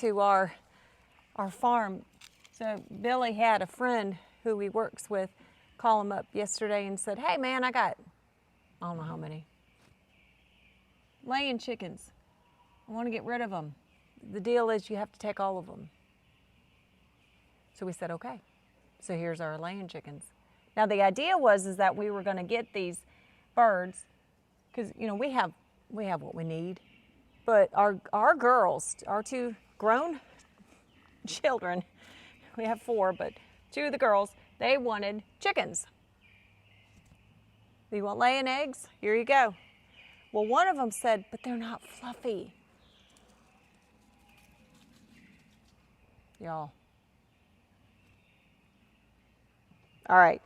To our farm. So Billy had a friend who he works with call him up yesterday and said, hey man, I got, I don't know how many, laying chickens. I want to get rid of them. The deal is you have to take all of them. So we said, okay. So here's our laying chickens. Now the idea was that we were going to get these birds because, you know, we have what we need. But our girls, our two grown children, we have 4, but 2 of the girls, they wanted chickens. Do you want laying eggs? Here you go. Well, one of them said, but they're not fluffy. Y'all. All right.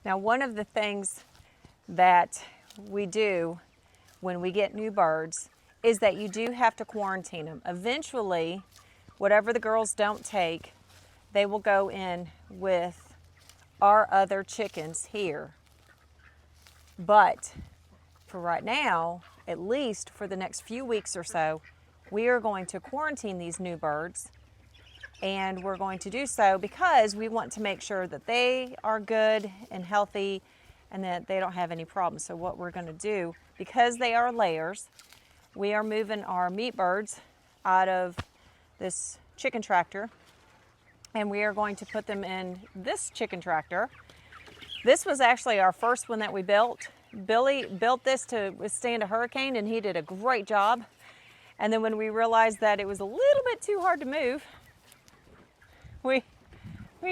Now, one of the things that we do when we get new birds is that you do have to quarantine them. Eventually, whatever the girls don't take, they will go in with our other chickens here. But for right now, at least for the next few weeks or so, we are going to quarantine these new birds. And we're going to do so because we want to make sure that they are good and healthy and that they don't have any problems. So what we're going to do, because they are layers, we are moving our meat birds out of this chicken tractor, and we are going to put them in this chicken tractor. This was actually our first one that we built. Billy built this to withstand a hurricane, and he did a great job. And then when we realized that it was a little bit too hard to move, we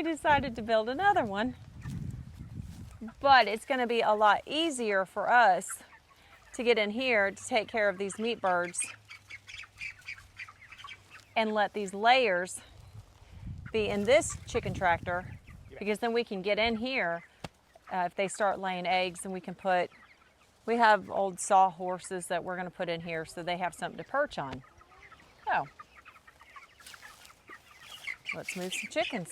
decided to build another one. But it's going to be a lot easier for us to get in here to take care of these meat birds and let these layers be in this chicken tractor, because then we can get in here if they start laying eggs, and we have old sawhorses that we're going to put in here so they have something to perch on. So let's move some chickens.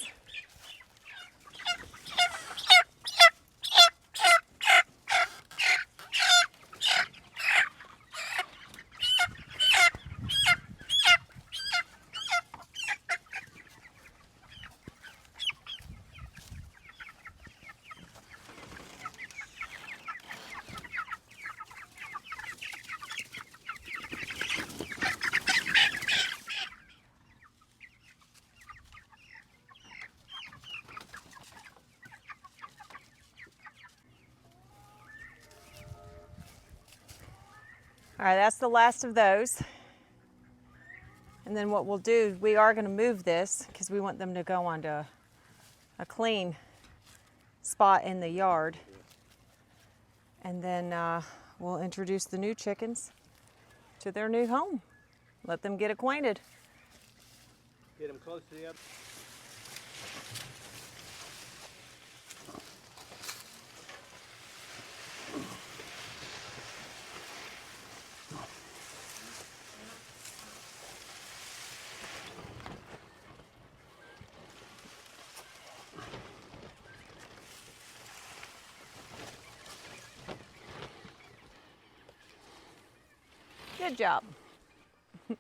All right, that's the last of those. And then what we'll do, we are going to move this because we want them to go onto a clean spot in the yard. And then we'll introduce the new chickens to their new home. Let them get acquainted. Get them close to the other. Good job. I'm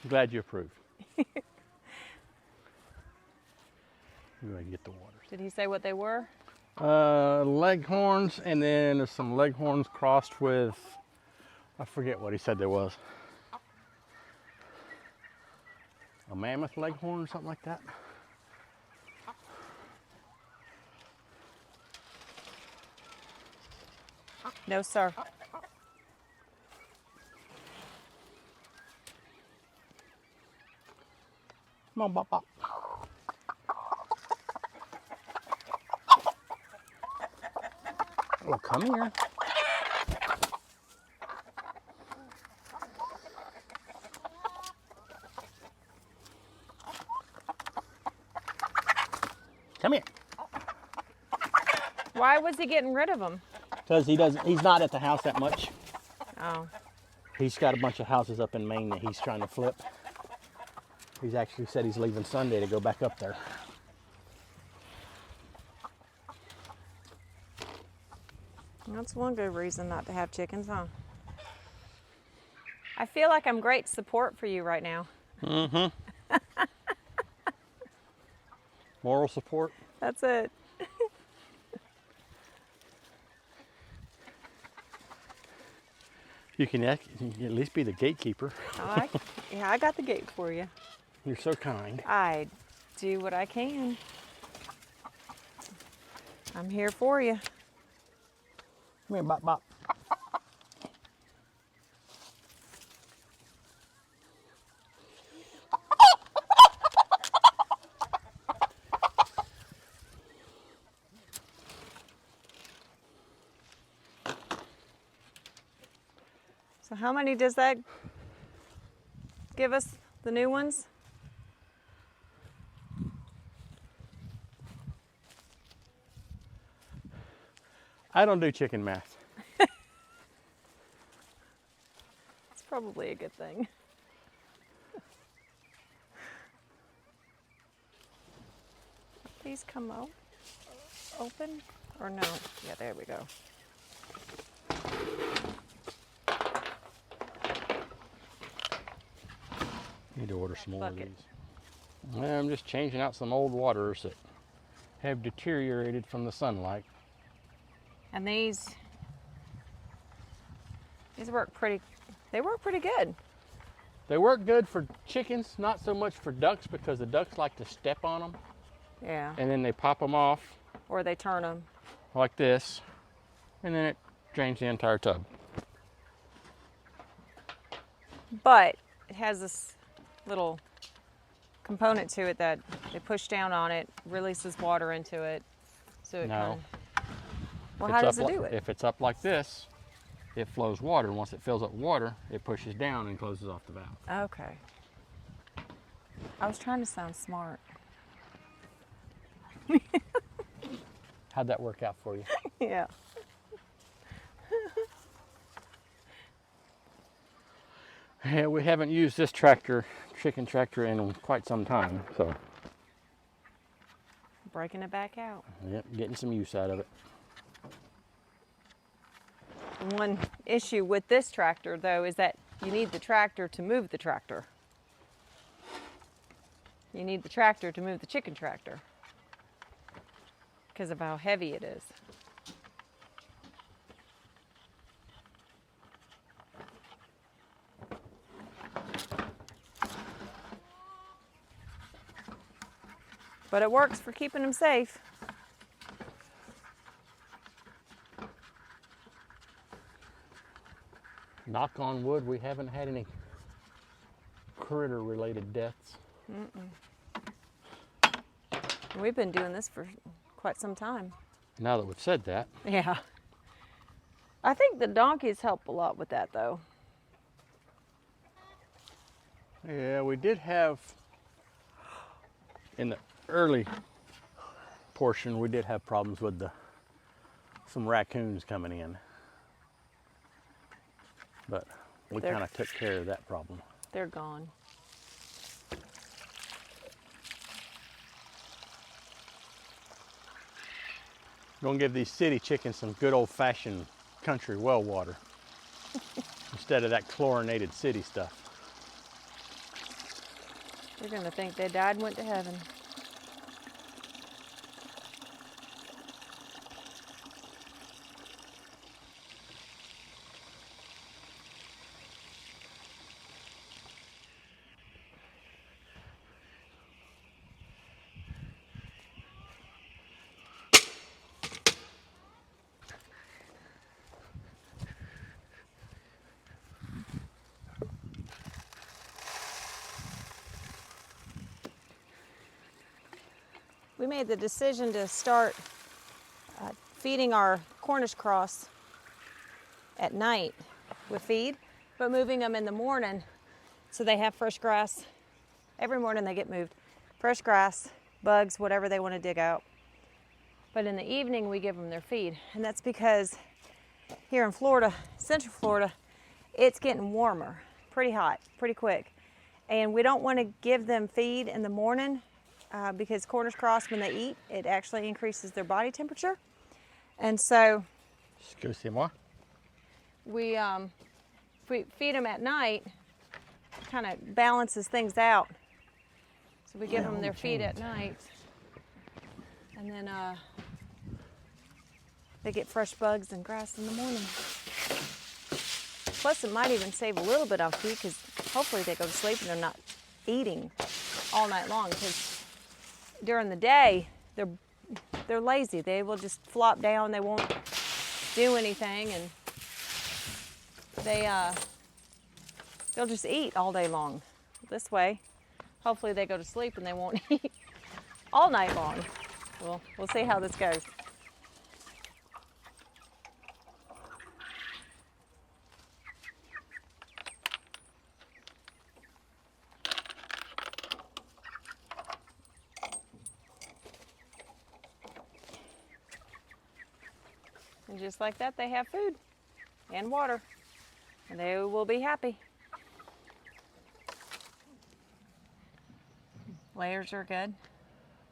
glad you approve. You Go ahead and get the water. Did he say what they were? Leghorns, and then there's some leghorns crossed with, I forget what he said there was. A mammoth leghorn or something like that. No, sir. Come on, Bop Bop. Oh, come here. Come here. Why was he getting rid of them? Because he's not at the house that much. Oh. He's got a bunch of houses up in Maine that he's trying to flip. He's actually said he's leaving Sunday to go back up there. That's one good reason not to have chickens, huh? I feel like I'm great support for you right now. Mm-hmm. Moral support. That's it. You can at least be the gatekeeper. Yeah, I got the gate for you. You're so kind. I do what I can. I'm here for you. Come here, Bop Bop. So how many does that give us, the new ones? I don't do chicken math. It's probably a good thing. These come out open or no? Yeah, there we go. Need to order some more of Bucket. these. Well, I'm just changing out some old waters that have deteriorated from the sunlight. And these work pretty, they work pretty good. They work good for chickens, not so much for ducks because the ducks like to step on them Yeah. and then they pop them off Or they turn them. like this and then it drains the entire tub. But it has this little component to it that they push down on it, releases water into it. So it No. Well, If how it's does up it do like- it? If it's up like this, it flows water. Once it fills up with water, it pushes down and closes off the valve. Okay. I was trying to sound smart. How'd that work out for you? Yeah. Yeah, we haven't used this tractor, chicken tractor, in quite some time, so Breaking it back out. yep, getting some use out of it. One issue with this tractor, though, is that you need the tractor to move the tractor. You need the tractor to move the chicken tractor because of how heavy it is. But it works for keeping them safe. Knock on wood, we haven't had any critter-related deaths. We've been doing this for quite some time. Now that we've said that, Yeah. I think the donkeys help a lot with that, though. yeah, we did have, in the early portion, we did have problems with some raccoons coming in. But we They're- kind of took care of that problem. They're gone. Gonna give these city chickens some good old-fashioned country well water instead of that chlorinated city stuff. They're going to think they died and went to heaven. We made the decision to start feeding our Cornish cross at night with feed, but moving them in the morning so they have fresh grass. Every morning they get moved. Fresh grass, bugs, whatever they want to dig out. But in the evening, we give them their feed. And that's because here in Florida, Central Florida, it's getting warmer, pretty hot, pretty quick. And we don't want to give them feed in the morning because corners cross, when they eat, it actually increases their body temperature. And so Excusez-moi. we feed them at night, kind of balances things out. So we give them their feed at night, and then they get fresh bugs and grass in the morning. Plus, it might even save a little bit on feed because hopefully they go to sleep and they're not eating all night long. Because during the day, they're lazy. They will just flop down. They won't do anything, and they'll just eat all day long. This way, hopefully they go to sleep and they won't eat all night long. We'll see how this goes. And just like that, they have food and water, and they will be happy. Layers are good.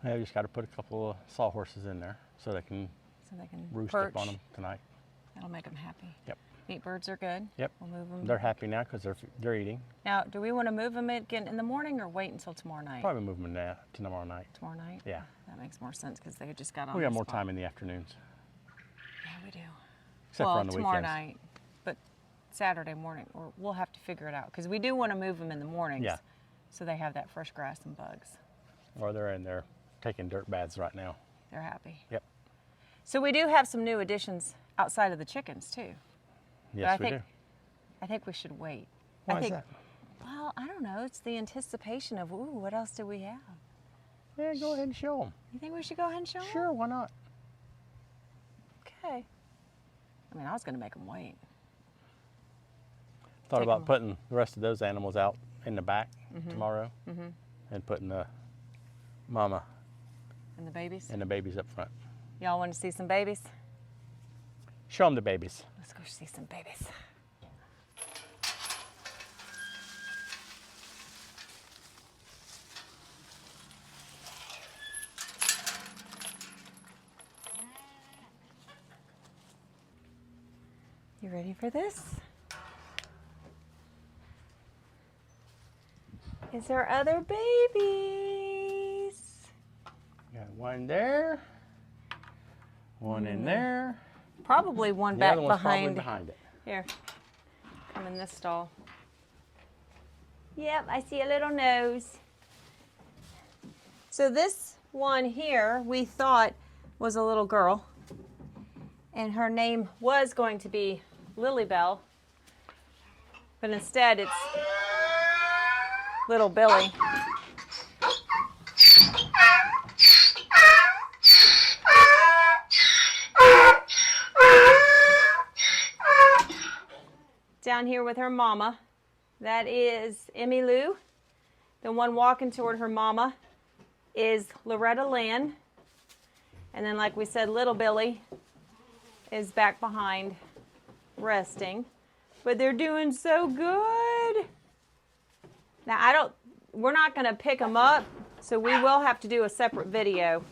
I just got to put a couple of sawhorses in there so they can roost perch. up on them tonight. That'll make them happy. Yep. Meat birds are good. Yep. We'll move them. They're happy now because they're eating. Now, do we want to move them again in the morning or wait until tomorrow night? Probably move them now to tomorrow night. Tomorrow night? Yeah. That makes more sense because they just got on We the got more spot. time in the afternoons. Yeah, we do. Except well, for on the tomorrow weekends. night, but Saturday morning, or we'll have to figure it out because we do want to move them in the mornings. Yeah. So they have that fresh grass and bugs. Or they're in there taking dirt baths right now. They're happy. Yep. So we do have some new additions outside of the chickens too. Yes, we do. I think we should wait. Why is that? Well, I don't know. It's the anticipation of, ooh, what else do we have? Yeah, go ahead and show them. You think we should go ahead and show them? Sure, why not? Okay. I mean, I was going to make them wait. Thought Take about 'em. putting the rest of those animals out in the back tomorrow and putting the mama And the babies? and the babies up front. Y'all want to see some babies? Show them the babies. Let's go see some babies. You ready for this? Is there other babies? Got one there, one in there. Probably one The back other one's probably behind. behind it. Here, come in this stall. Yep, I see a little nose. So this one here, we thought was a little girl, and her name was going to be Lilybell, but instead it's Little Billy. Down here with her mama, that is Emmy Lou. The one walking toward her mama is Loretta Lynn. And then, like we said, Little Billy is back behind resting. But they're doing so good. Now, we're not going to pick them up, so we will have to do a separate video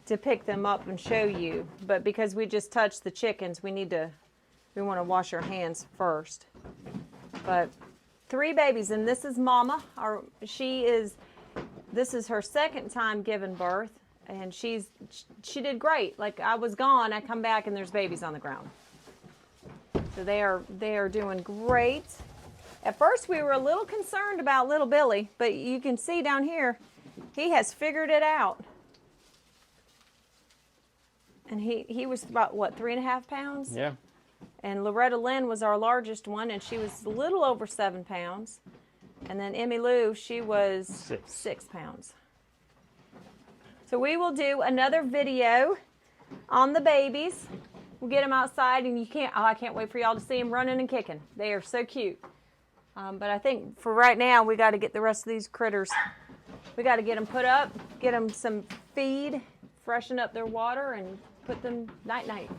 to pick them up and show you. But because we just touched the chickens, we want to wash our hands first. But 3 babies, and this is Mama. This is her second time giving birth, and she did great. Like, I was gone, I come back and there's babies on the ground. So they are doing great. At first we were a little concerned about little Billy, but you can see down here, he has figured it out. And he was about, what, 3.5 pounds? Yeah. And Loretta Lynn was our largest one, and she was a little over 7 pounds. And then Emmy Lou, she was 6 pounds. So we will do another video on the babies. We'll get them outside, and I can't wait for y'all to see them running and kicking. They are so cute. But I think for right now, we got to get the rest of these critters. We got to get them put up, get them some feed freshen up their water and put them night-night.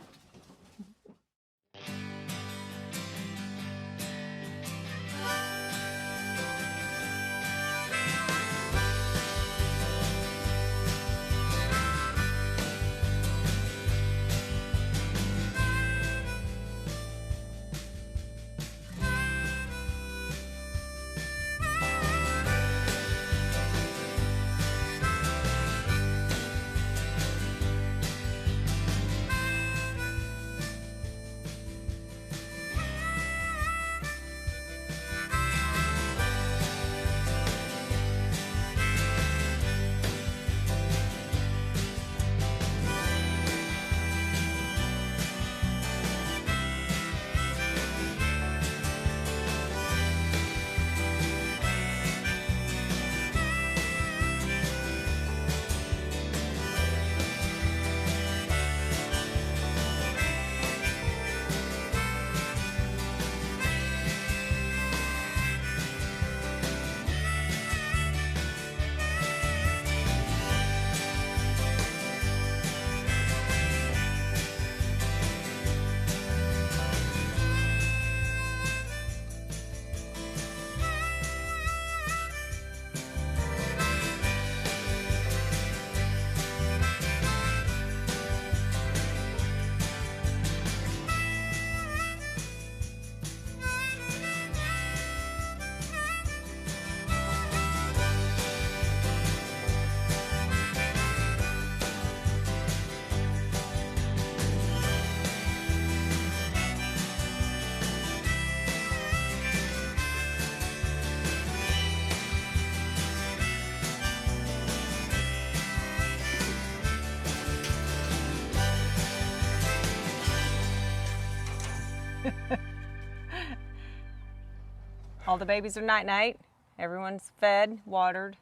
All the babies are night-night. Everyone's fed, watered.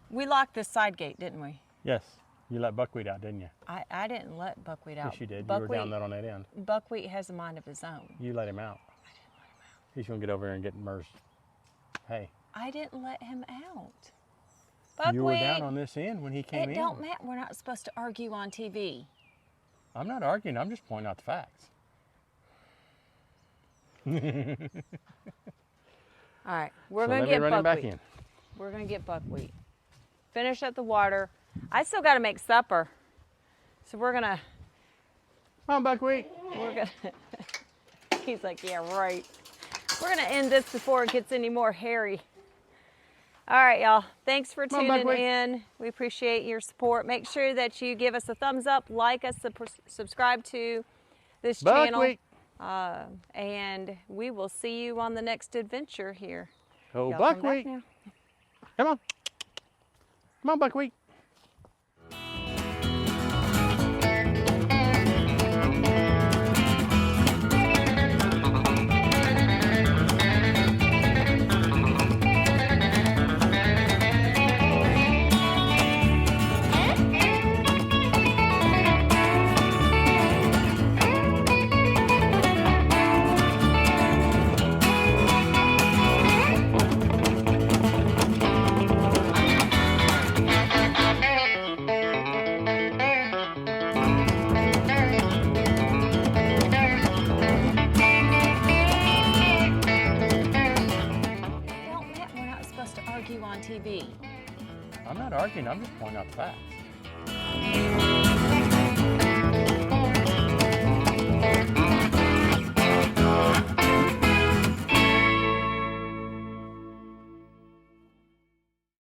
We locked this side gate, didn't we? Yes. You let buckwheat out, didn't you? I didn't let buckwheat out. Yes, you did. Buckwheat, you were down there on that end. Buckwheat has a mind of his own. You let him out. I didn't let him out. He's going to get over here and get Murs. Hey. I didn't let him out. Buckwheat. You were down on this end when he came in. It don't matter. We're not supposed to argue on TV. I'm not arguing. I'm just pointing out the facts. All right, we're So going let to me get run him back buckwheat. in. We're going to get buckwheat. Finish up the water. I still got to make supper. So we're going to... Come on, buckwheat. We're going to... He's like, yeah, right. We're going to end this before it gets any more hairy. All right, y'all. Thanks for tuning in. We appreciate your support. Make sure that you give us a thumbs up, like us, subscribe to this channel. And we will see you on the next adventure here. Oh, buckwheat. Come on. Come on, buckwheat. On TV. I'm not arguing, I'm just pointing out the facts.